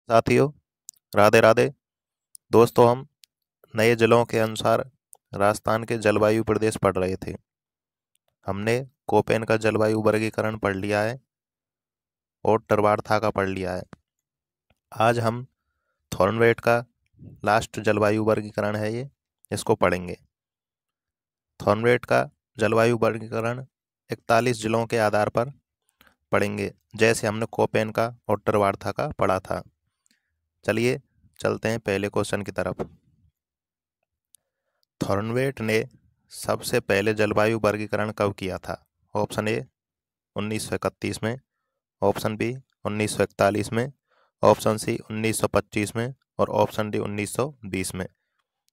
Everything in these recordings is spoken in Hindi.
साथियों, राधे राधे। दोस्तों, हम नए जिलों के अनुसार राजस्थान के जलवायु प्रदेश पढ़ रहे थे। हमने कोपेन का जलवायु वर्गीकरण पढ़ लिया है और टरवारथा का पढ़ लिया है। आज हम थॉर्नवेट का लास्ट जलवायु वर्गीकरण है, इसको पढ़ेंगे। थॉर्नवेट का जलवायु वर्गीकरण 41 जिलों के आधार पर पढ़ेंगे, जैसे हमने कोपेन का और टरवारथा का पढ़ा था। चलिए चलते हैं पहले क्वेश्चन की तरफ। थॉर्नवेट ने सबसे पहले जलवायु वर्गीकरण कब किया था? ऑप्शन ए 1931 में, ऑप्शन बी 1941 में, ऑप्शन सी 1925 में और ऑप्शन डी 1920 में।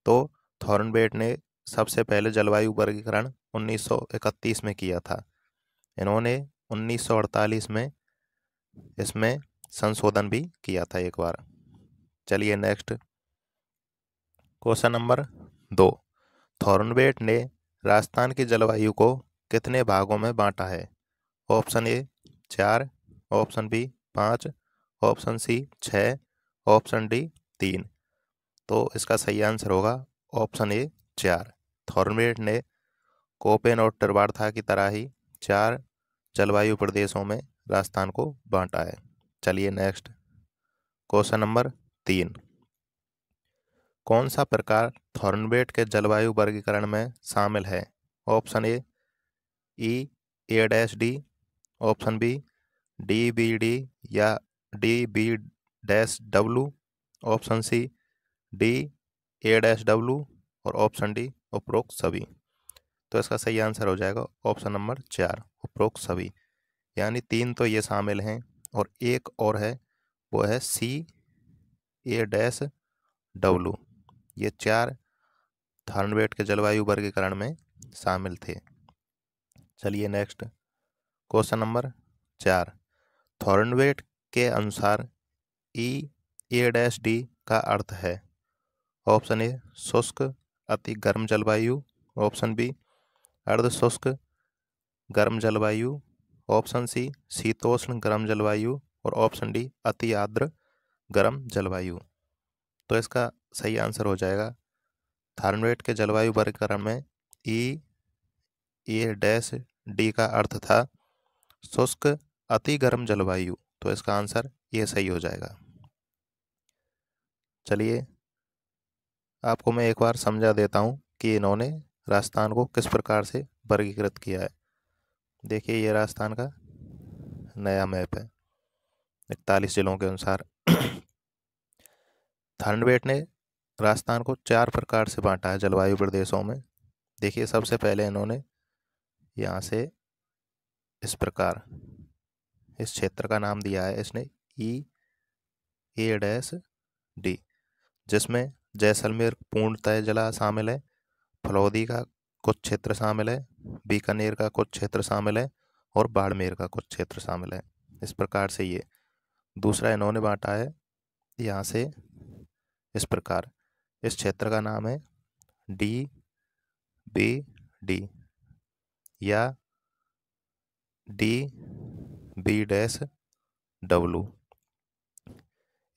तो थॉर्नवेट ने सबसे पहले जलवायु वर्गीकरण 1931 में किया था। इन्होंने 1948 में इसमें संशोधन भी किया था एक बार। चलिए नेक्स्ट क्वेश्चन नंबर 2। थॉर्नवेट ने राजस्थान की जलवायु को कितने भागों में बांटा है? Option A 4, option B 5, option C 6, option D 3। तो इसका सही आंसर होगा ऑप्शन ए 4। थॉर्नवेट ने कोपेन और टरवारथा की तरह ही 4 जलवायु प्रदेशों में राजस्थान को बांटा है। चलिए नेक्स्ट क्वेश्चन नंबर 3। कौन सा प्रकार थॉर्नवेट के जलवायु वर्गीकरण में शामिल है? Option A A dash D, option B D B D या D B dash W, option C D A dash W और ऑप्शन डी उपरोक्त सभी। तो इसका सही आंसर हो जाएगा ऑप्शन नंबर 4, उपरोक्त सभी। यानी 3 तो ये शामिल हैं और एक और है, वो है सी ए डैश डब्लू। ये 4 थॉर्नवेट के जलवायु वर्गीकरण में शामिल थे। चलिए नेक्स्ट क्वेश्चन नंबर 4। थॉर्नवेट के अनुसार ए डैश डी का अर्थ है? ऑप्शन ए शुष्क अति गर्म जलवायु, ऑप्शन बी अर्ध शुष्क गर्म जलवायु, ऑप्शन सी शीतोष्ण गर्म जलवायु और ऑप्शन डी अति आर्द्र गर्म जलवायु। तो इसका सही आंसर हो जाएगा थॉर्नवेट के जलवायु वर्गीकरण में ए डैश डी का अर्थ था शुष्क अति गर्म जलवायु। तो इसका आंसर ये सही हो जाएगा। चलिए आपको मैं एक बार समझा देता हूँ कि इन्होंने राजस्थान को किस प्रकार से वर्गीकृत किया है। देखिए ये राजस्थान का नया मैप है 41 जिलों के अनुसार। थॉर्नवेट ने राजस्थान को 4 प्रकार से बांटा है जलवायु प्रदेशों में। देखिए सबसे पहले इन्होंने यहाँ से इस प्रकार इस क्षेत्र का नाम दिया है इसने ए डैश डी, जिसमें जैसलमेर पूर्णतः जिला शामिल है, फलौदी का कुछ क्षेत्र शामिल है, बीकानेर का कुछ क्षेत्र शामिल है और बाड़मेर का कुछ क्षेत्र शामिल है। इस प्रकार से ये दूसरा इन्होंने बांटा है यहाँ से इस प्रकार। इस क्षेत्र का नाम है डी बी डी या डी बी डैश डब्लू।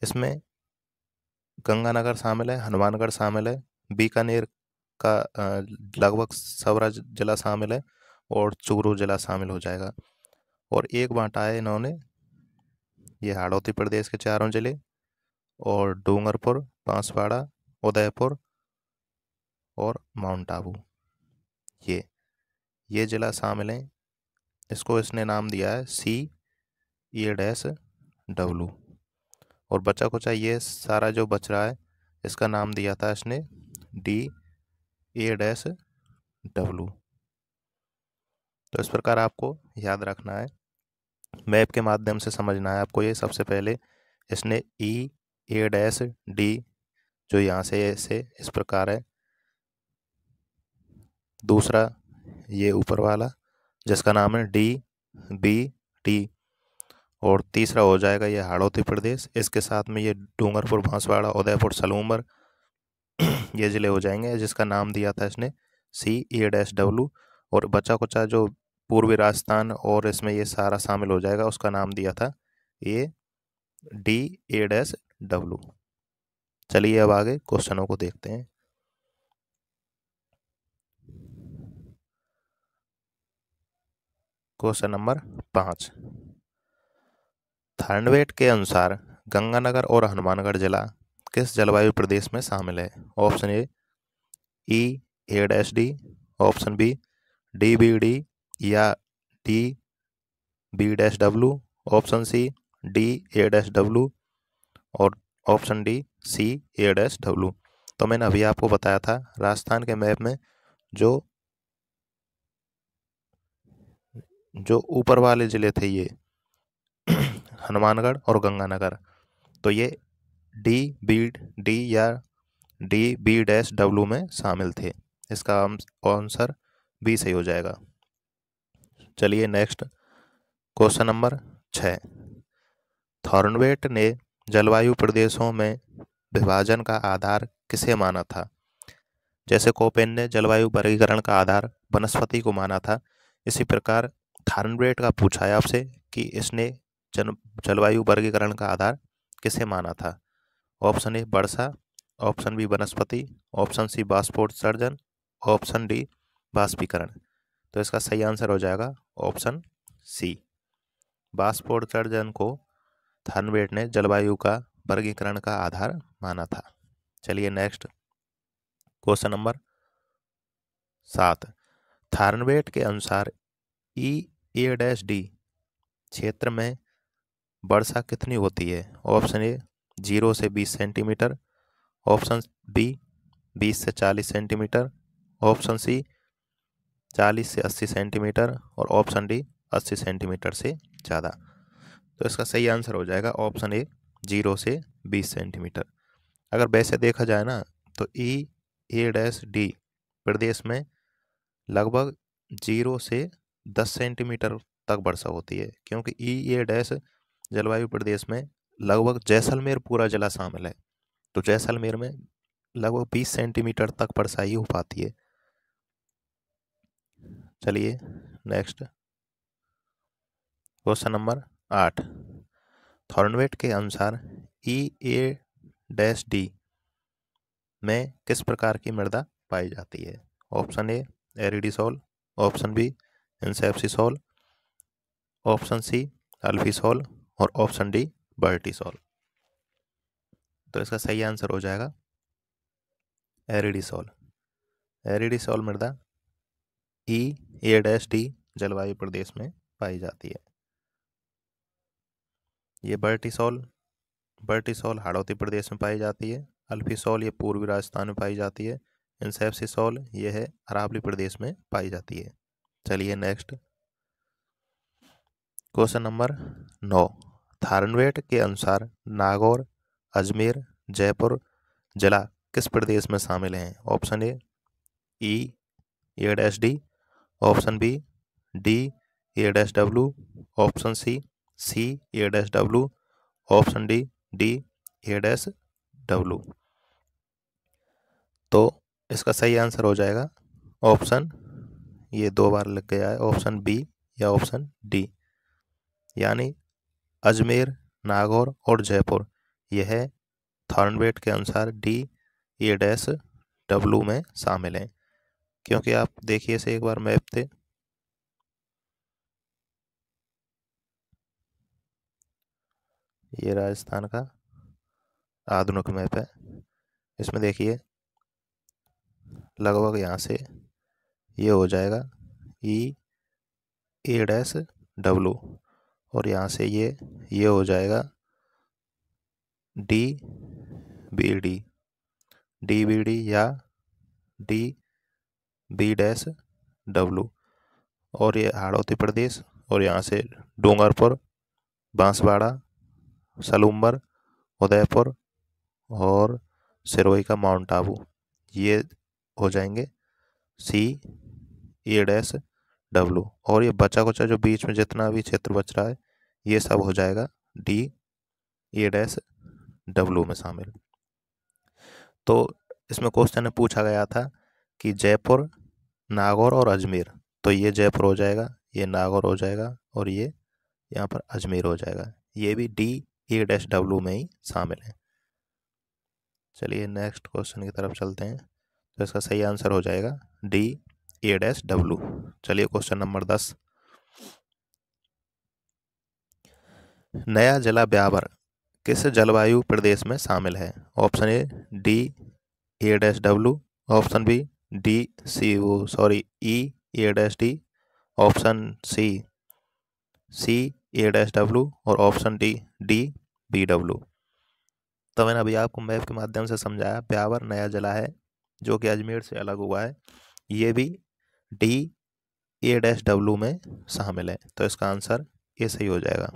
इसमें गंगानगर शामिल है, हनुमानगढ़ शामिल है, बीकानेर का लगभग सबरा जिला शामिल है और चूरू जिला शामिल हो जाएगा। और एक बांटा है इन्होंने ये हाड़ौती प्रदेश के 4 जिले और डूंगरपुर, बांसवाड़ा, उदयपुर और माउंट आबू, ये जिला शामिल हैं। इसको इसने नाम दिया है सी ए डैश डब्लू। और बचा कुचा ये सारा जो बच रहा है इसका नाम दिया था इसने डी ए डैश डब्लू। तो इस प्रकार आपको याद रखना है, मैप के माध्यम से समझना है आपको। ये सबसे पहले इसने ए डैश डी जो यहाँ से ऐसे इस प्रकार है, दूसरा ये ऊपर वाला जिसका नाम है डी बी टी, और तीसरा हो जाएगा ये हाड़ौती प्रदेश, इसके साथ में ये डूंगरपुर, बांसवाड़ा, उदयपुर, सलूमर ये ज़िले हो जाएंगे, जिसका नाम दिया था इसने सी ए डैश डब्लू। और बचा कुचा जो पूर्वी राजस्थान और इसमें ये सारा शामिल हो जाएगा, उसका नाम दिया था ये डी ए डैश डब्लू। चलिए अब आगे क्वेश्चनों को देखते हैं। क्वेश्चन नंबर 5, थार्नवेट के अनुसार गंगानगर और हनुमानगढ़ जिला किस जलवायु प्रदेश में शामिल है? Option A dash D, option B D B D या D B dash W, option C D A dash W और option D C A dash W. तो मैंने अभी आपको बताया था राजस्थान के मैप में जो ऊपर वाले जिले थे ये हनुमानगढ़ और गंगानगर, तो ये डी या डी बी डैश डब्लू में शामिल थे। इसका आंसर बी सही हो जाएगा। चलिए नेक्स्ट क्वेश्चन नंबर 6, थॉर्नवेट ने जलवायु प्रदेशों में विभाजन का आधार किसे माना था? जैसे कोपेन ने जलवायु वर्गीकरण का आधार वनस्पति को माना था, इसी प्रकार थॉर्नवेट का पूछा है आपसे कि इसने जलवायु वर्गीकरण का आधार किसे माना था? ऑप्शन ए वर्षा, ऑप्शन बी वनस्पति, ऑप्शन सी बाष्पोत्सर्जन, ऑप्शन डी बाष्पीकरण। तो इसका सही आंसर हो जाएगा ऑप्शन सी, बाष्पोत्सर्जन को थॉर्नवेट ने जलवायु का वर्गीकरण का आधार माना था। चलिए नेक्स्ट क्वेश्चन नंबर 7, थॉर्नवेट के अनुसार ए डैश डी क्षेत्र में वर्षा कितनी होती है? ऑप्शन ए 0 से 20 सेंटीमीटर, ऑप्शन बी 20 से 40 सेंटीमीटर, ऑप्शन सी 40 से 80 सेंटीमीटर और ऑप्शन डी 80 सेंटीमीटर से ज़्यादा। तो इसका सही आंसर हो जाएगा ऑप्शन ए 0 से 20 सेंटीमीटर। अगर वैसे देखा जाए ना तो ए डैश डी प्रदेश में लगभग 0 से 10 सेंटीमीटर तक वर्षा होती है, क्योंकि ए डैश जलवायु प्रदेश में लगभग जैसलमेर पूरा जिला शामिल है, तो जैसलमेर में लगभग 20 सेंटीमीटर तक वर्षा ही हो पाती है। चलिए नेक्स्ट क्वेश्चन नंबर 8, थॉर्नवेट के अनुसार ए डैश डी में किस प्रकार की मृदा पाई जाती है? Option A aridisol, option B inceptisol, option C alfisol और ऑप्शन डी वर्टिसोल। तो इसका सही आंसर हो जाएगा एरिडिसोल। एरिडिसोल मृदा ए डैश डी जलवायु प्रदेश में पाई जाती है। ये वर्टिसोल हाड़ौती प्रदेश में पाई जाती है, अल्फिसोल ये पूर्वी राजस्थान में पाई जाती है, इंसेप्सिसोल ये है अरावली प्रदेश में पाई जाती है। चलिए नेक्स्ट क्वेश्चन नंबर 9, थॉर्नवेट के अनुसार नागौर, अजमेर, जयपुर जिला किस प्रदेश में शामिल हैं? Option A dash D, option B D A dash W, option C A dash W, option D A dash W. तो इसका सही आंसर हो जाएगा ऑप्शन, ये 2 बार लग गया है, ऑप्शन बी या ऑप्शन डी, यानी अजमेर, नागौर और जयपुर यह थॉर्नवेट के अनुसार डी ए डैश डब्लू में शामिल हैं। क्योंकि आप देखिए इसे एक बार मैप पे, ये राजस्थान का आधुनिक मैप है, इसमें देखिए लगभग यहाँ से ये हो जाएगा ए डैश डब्लू और यहाँ से ये हो जाएगा डी बी डी या डी बी डैश डब्लू, और ये हाड़ौती प्रदेश और यहाँ से डूंगरपुर, बांसवाड़ा, सलूम्बर, उदयपुर और सिरोही का माउंट आबू, ये हो जाएंगे सी ए डैश डब्लू, और ये बचा कुचा जो बीच में जितना भी क्षेत्र बच रहा है ये सब हो जाएगा डी ए डैश डब्लू में शामिल। तो इसमें क्वेश्चन में पूछा गया था कि जयपुर, नागौर और अजमेर, तो ये जयपुर हो जाएगा, ये नागौर हो जाएगा और ये यहाँ पर अजमेर हो जाएगा, ये भी डी ए डैश डब्लू में ही शामिल है। चलिए नेक्स्ट क्वेश्चन की तरफ चलते हैं। तो इसका सही आंसर हो जाएगा डी A-W। चलिए क्वेश्चन नंबर 10। नया जिला ब्यावर किस जलवायु प्रदेश में शामिल है? Option A D A-W, option B D C O sorry E-A-D, option C A-W और ऑप्शन डी B-W। तो मैंने अभी आपको मैप के माध्यम से समझाया, ब्यावर नया जिला है जो कि अजमेर से अलग हुआ है। ये भी A-W में शामिल है, तो इसका आंसर ये सही हो जाएगा।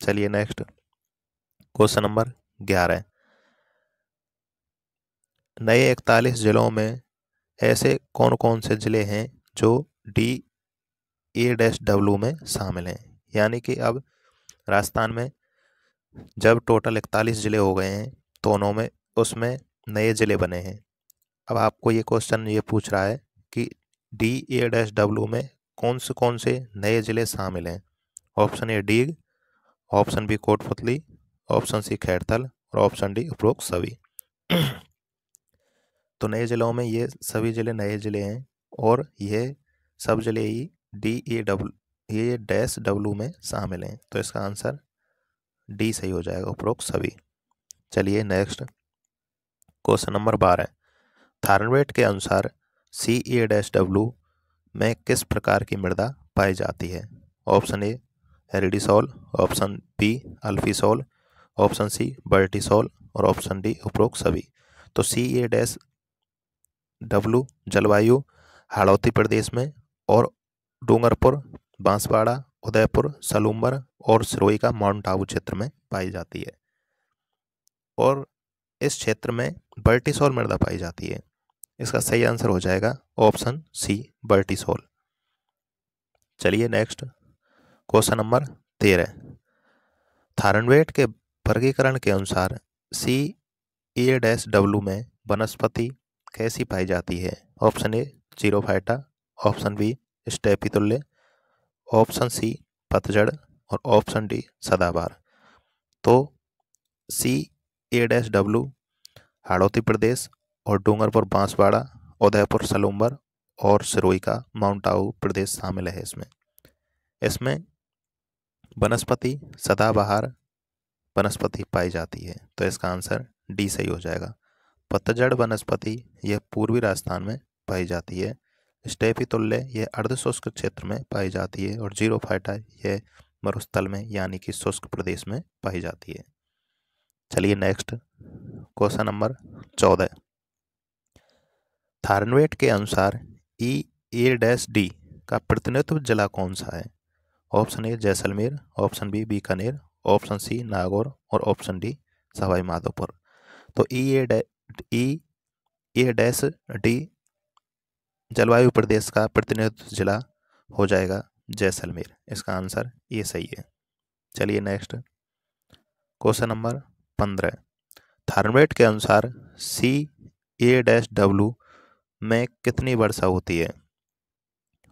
चलिए नेक्स्ट क्वेश्चन नंबर 11। नए 41 जिलों में ऐसे कौन कौन से जिले हैं जो A-W में शामिल हैं? यानी कि अब राजस्थान में जब टोटल 41 जिले हो गए हैं तो उनमें उसमें नए जिले बने हैं। अब आपको ये क्वेश्चन ये पूछ रहा है कि A-W में कौन से नए जिले शामिल हैं? Option A Deeg, option B Kotputli, option C Khairthal और ऑप्शन डी उपरोक्त सभी। तो नए जिलों में ये सभी जिले नए जिले हैं और ये सब जिले ही A-W में शामिल हैं, तो इसका आंसर डी सही हो जाएगा, उपरोक्त सभी। चलिए नेक्स्ट क्वेश्चन नंबर 12। थार्नवेट के अनुसार CA-W में किस प्रकार की मृदा पाई जाती है? Option A aridisol, option B alfisol, option C vertisol और ऑप्शन डी उपरोक्त सभी। तो CA-W जलवायु हाड़ौती प्रदेश में और डूंगरपुर, बांसवाड़ा, उदयपुर, सलूम्बर और सिरोही का माउंट आबू क्षेत्र में पाई जाती है और इस क्षेत्र में बर्टिसॉल मृदा पाई जाती है। इसका सही आंसर हो जाएगा ऑप्शन सी बर्टिसॉल। चलिए नेक्स्ट क्वेश्चन नंबर 13। थार्नवेट के वर्गीकरण के अनुसार CA-W में वनस्पति कैसी पाई जाती है? Option A xerophyta, option B स्टेपितुल्य, ऑप्शन सी पतझड़ और ऑप्शन डी सदाबहार। तो CA-W हाड़ौती प्रदेश और डूंगरपुर, बांसवाड़ा, उदयपुर, सलूम्बर और सिरोही का माउंट आबू प्रदेश शामिल है। इसमें वनस्पति सदाबहार वनस्पति पाई जाती है, तो इसका आंसर डी सही हो जाएगा। पतझड़ वनस्पति यह पूर्वी राजस्थान में पाई जाती है, स्टेपितुल्य यह अर्धशुष्क क्षेत्र में पाई जाती है और जीरोफाइटा यह मरुस्थल में यानी कि शुष्क प्रदेश में पाई जाती है। चलिए नेक्स्ट क्वेश्चन नंबर 14। थार्नवेट के अनुसार E-A-D का प्रतिनिधित्व जिला कौन सा है? Option A Jaisalmer, option B Bikaner, option C Nagaur और ऑप्शन डी सवाई माधोपुर। तो E-A-D जलवायु प्रदेश का प्रतिनिधित्व जिला हो जाएगा जैसलमेर। इसका आंसर ये सही है। चलिए नेक्स्ट क्वेश्चन नंबर 15। थार्नवेट के अनुसार CA-W में कितनी वर्षा होती है?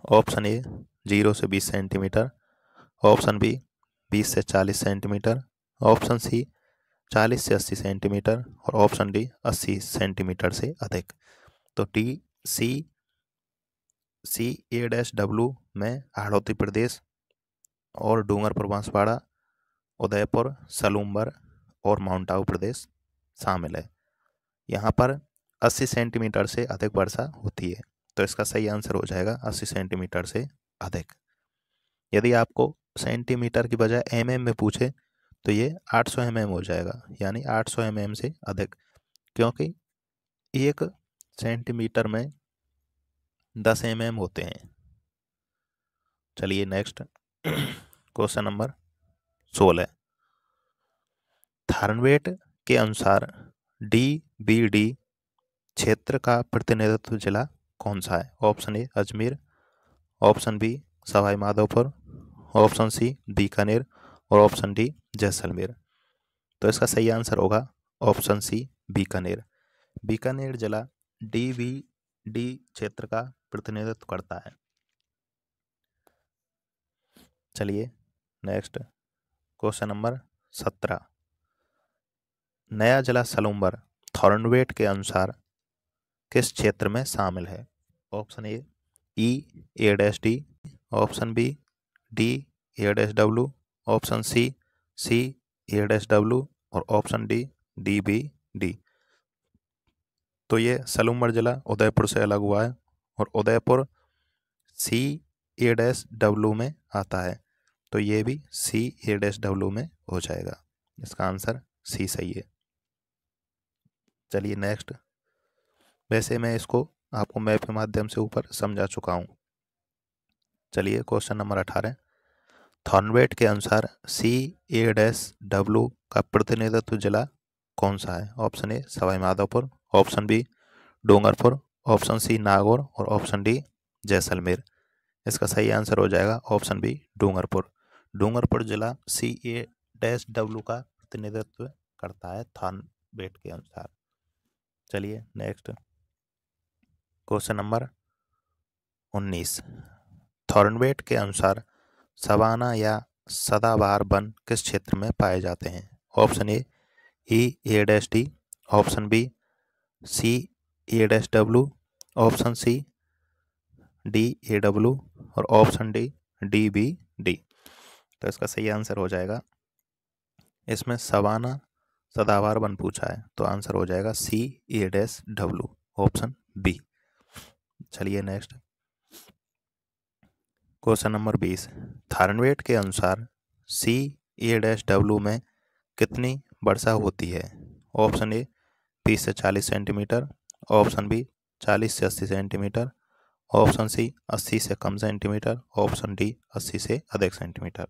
ऑप्शन ए 0 से 20 सेंटीमीटर, ऑप्शन बी 20 से 40 सेंटीमीटर, ऑप्शन सी 40 से 80 सेंटीमीटर और ऑप्शन डी 80 सेंटीमीटर से अधिक। तो CA-W में हाड़ौती प्रदेश और डूंगरपुर, बांसवाड़ा, उदयपुर, सलूम्बर और माउंट आबू प्रदेश शामिल है। यहाँ पर 80 सेंटीमीटर से अधिक वर्षा होती है, तो इसका सही आंसर हो जाएगा 80 सेंटीमीटर से अधिक। यदि आपको सेंटीमीटर की बजाय mm में पूछे तो ये 800 mm हो जाएगा, यानी 800 mm से अधिक, क्योंकि 1 सेंटीमीटर में 10 mm होते हैं। चलिए नेक्स्ट क्वेश्चन नंबर 16। थार्नवेट के अनुसार DBD क्षेत्र का प्रतिनिधित्व जिला कौन सा है? Option A Ajmer, option B Sawai Madhopur, option C Bikaner और ऑप्शन डी जैसलमेर। तो इसका सही आंसर होगा ऑप्शन सी बीकानेर। बीकानेर जिला DBD क्षेत्र का प्रतिनिधित्व करता है। चलिए नेक्स्ट क्वेश्चन नंबर 17। नया जिला सलूम्बर थॉर्नवेट के अनुसार किस क्षेत्र में शामिल है? Option A A dash D, option B D A dash W, option C A dash W और ऑप्शन डी बी डी। तो ये सलूमर जिला उदयपुर से अलग हुआ है और उदयपुर सी ए डैश डब्ल्यू में आता है, तो ये भी सी ए डैश डब्ल्यू में हो जाएगा। इसका आंसर सी सही है। चलिए नेक्स्ट। वैसे मैं इसको आपको मैप के माध्यम से ऊपर समझा चुका हूँ। चलिए क्वेश्चन नंबर 18। थॉर्नवेट के अनुसार सी ए डैश डब्ल्यू का प्रतिनिधित्व जिला कौन सा है? Option A Sawai Madhopur, option B Dungarpur, option C Nagaur और ऑप्शन डी जैसलमेर। इसका सही आंसर हो जाएगा ऑप्शन बी डूंगरपुर। डूंगरपुर जिला सी ए डैश डब्ल्यू का प्रतिनिधित्व करता है थॉर्नवेट के अनुसार। चलिए नेक्स्ट क्वेश्चन नंबर 19। थॉर्नवेट के अनुसार सवाना या सदाबहार वन किस क्षेत्र में पाए जाते हैं? Option A dash D, option B C A dash W, option C D A W और ऑप्शन डी बी डी। तो इसका सही आंसर हो जाएगा, इसमें सवाना सदाबहार वन पूछा है तो आंसर हो जाएगा सी A dash W, option B. चलिए नेक्स्ट क्वेश्चन नंबर 20। थॉर्नवेट के अनुसार सी ए डैश डब्ल्यू में कितनी वर्षा होती है? ऑप्शन ए 30 से 40 सेंटीमीटर, ऑप्शन बी 40 से 80 सेंटीमीटर, ऑप्शन सी 80 से कम सेंटीमीटर, ऑप्शन डी 80 से अधिक सेंटीमीटर।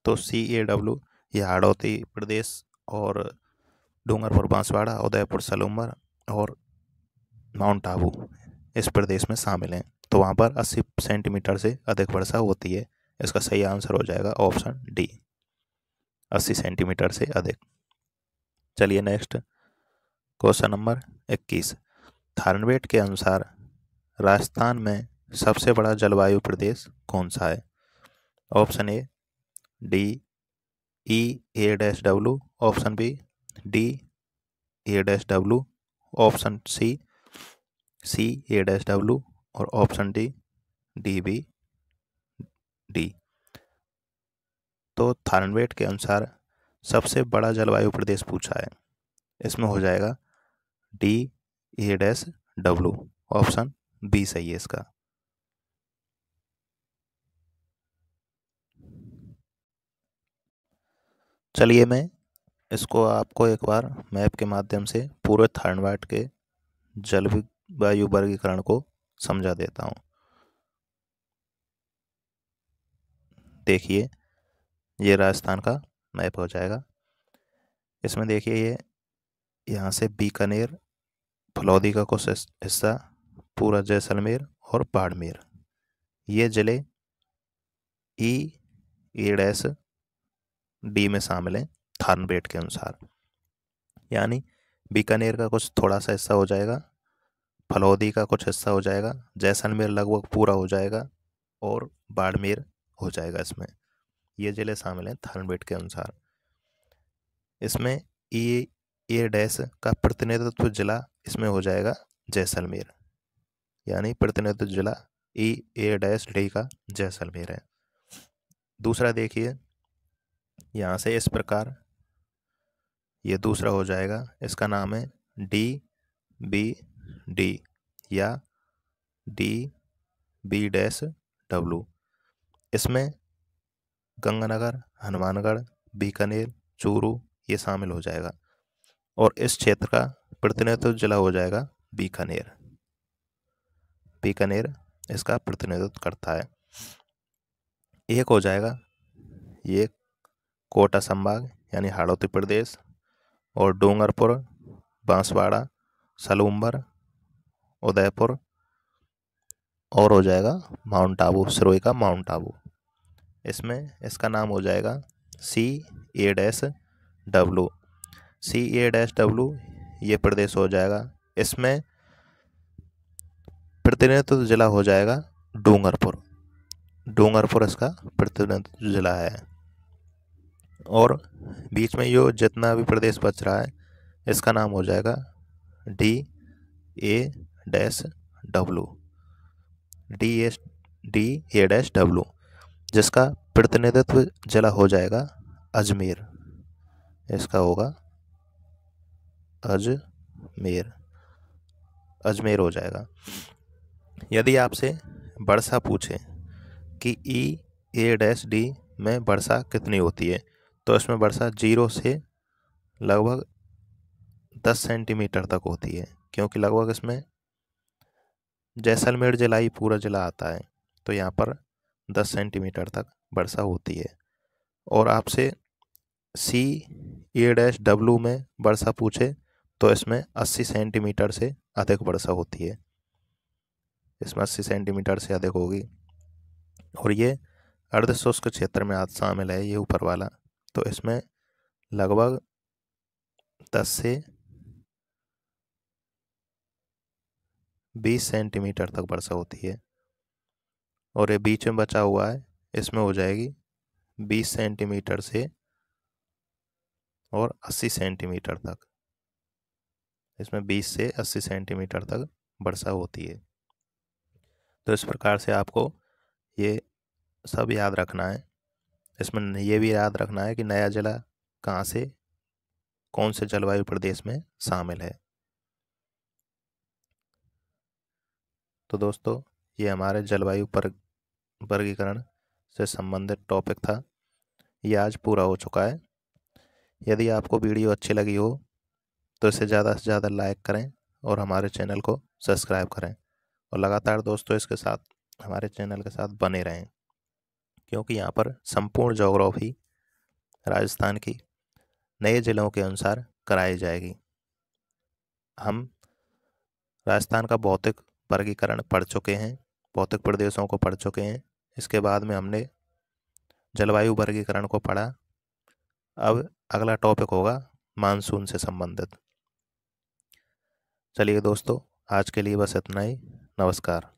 तो सी ए डब्ल्यू ये हाड़ौती प्रदेश और डूंगरपुर बांसवाड़ा, उदयपुर सलूमर और माउंट आबू इस प्रदेश में शामिल हैं, तो वहाँ पर 80 सेंटीमीटर से अधिक वर्षा होती है। इसका सही आंसर हो जाएगा ऑप्शन डी 80 सेंटीमीटर से अधिक। चलिए नेक्स्ट क्वेश्चन नंबर 21। थॉर्नवेट के अनुसार राजस्थान में सबसे बड़ा जलवायु प्रदेश कौन सा है? Option A A dash W, option B D A dash W, option C A dash W और ऑप्शन डी बी डी। तो थॉर्नवेट के अनुसार सबसे बड़ा जलवायु प्रदेश पूछा है, इसमें हो जाएगा D A dash W, option B सही है इसका। चलिए मैं इसको आपको एक बार मैप के माध्यम से पूरे थॉर्नवेट के जलवायु वर्गीकरण को समझा देता हूँ। देखिए ये राजस्थान का मैप हो जाएगा। इसमें देखिए ये यहाँ से बीकानेर, फलौदी का कुछ हिस्सा, पूरा जैसलमेर और बाड़मेर, ये जिले ए डैश डी में शामिल हैं थॉर्नवेट के अनुसार। यानी बीकानेर का कुछ थोड़ा सा हिस्सा हो जाएगा, फलौदी का कुछ हिस्सा हो जाएगा, जैसलमेर लगभग पूरा हो जाएगा और बाड़मेर हो जाएगा। इसमें ये जिले शामिल हैं थॉर्नवेट के अनुसार। इसमें ए डैश का प्रतिनिधित्व जिला इसमें हो जाएगा जैसलमेर, यानी प्रतिनिधित्व जिला ए डैश डी का जैसलमेर है। दूसरा देखिए यहाँ से इस प्रकार ये दूसरा हो जाएगा, इसका नाम है डी बी डी या डी बी डैश डब्ल्यू। इसमें गंगानगर, हनुमानगढ़, बीकानेर, चूरू ये शामिल हो जाएगा और इस क्षेत्र का प्रतिनिधित्व जिला हो जाएगा बीकानेर। बीकानेर इसका प्रतिनिधित्व करता है। एक हो जाएगा ये कोटा संभाग यानी हाड़ौती प्रदेश और डूंगरपुर, बांसवाड़ा, सलूमर, उदयपुर और हो जाएगा माउंट आबू, सिरोही का माउंट आबू। इसमें इसका नाम हो जाएगा सी A dash W. C A dash W ये प्रदेश हो जाएगा। इसमें प्रतिनिधित्व जिला हो जाएगा डूंगरपुर। डूंगरपुर इसका प्रतिनिधित्व जिला है और बीच में यो जितना भी प्रदेश बच रहा है इसका नाम हो जाएगा D A dash W, D A dash W, जिसका प्रतिनिधित्व जिला हो जाएगा अजमेर। इसका होगा अजमेर, अजमेर हो जाएगा। यदि आपसे वर्षा पूछे कि ई ए डैश डी में वर्षा कितनी होती है, तो इसमें वर्षा 0 से लगभग 10 सेंटीमीटर तक होती है, क्योंकि लगभग इसमें जैसलमेर जिला ही पूरा जिला आता है, तो यहाँ पर 10 सेंटीमीटर तक वर्षा होती है। और आपसे सी ए डैश डब्लू में वर्षा पूछे तो इसमें 80 सेंटीमीटर से अधिक वर्षा होती है, इसमें 80 सेंटीमीटर से अधिक होगी। और ये अर्ध शुष्क क्षेत्र में आज शामिल है, ये ऊपर वाला, तो इसमें लगभग 10 से 20 सेंटीमीटर तक वर्षा होती है। और ये बीच में बचा हुआ है, इसमें हो जाएगी 20 सेंटीमीटर से और 80 सेंटीमीटर तक, इसमें 20 से 80 सेंटीमीटर तक वर्षा होती है। तो इस प्रकार से आपको ये सब याद रखना है। इसमें ये भी याद रखना है कि नया जिला कहाँ से कौन से जलवायु प्रदेश में शामिल है। तो दोस्तों, ये हमारे जलवायु पर वर्गीकरण से संबंधित टॉपिक था, ये आज पूरा हो चुका है। यदि आपको वीडियो अच्छी लगी हो तो इसे ज़्यादा से ज़्यादा लाइक करें और हमारे चैनल को सब्सक्राइब करें, और लगातार दोस्तों इसके साथ हमारे चैनल के साथ बने रहें, क्योंकि यहाँ पर संपूर्ण ज्योग्राफी राजस्थान की नए जिलों के अनुसार कराई जाएगी। हम राजस्थान का भौतिक वर्गीकरण पढ़ चुके हैं, भौतिक प्रदेशों को पढ़ चुके हैं। इसके बाद में हमने जलवायु वर्गीकरण को पढ़ा। अब अगला टॉपिक होगा मानसून से संबंधित। चलिए दोस्तों, आज के लिए बस इतना ही। नमस्कार।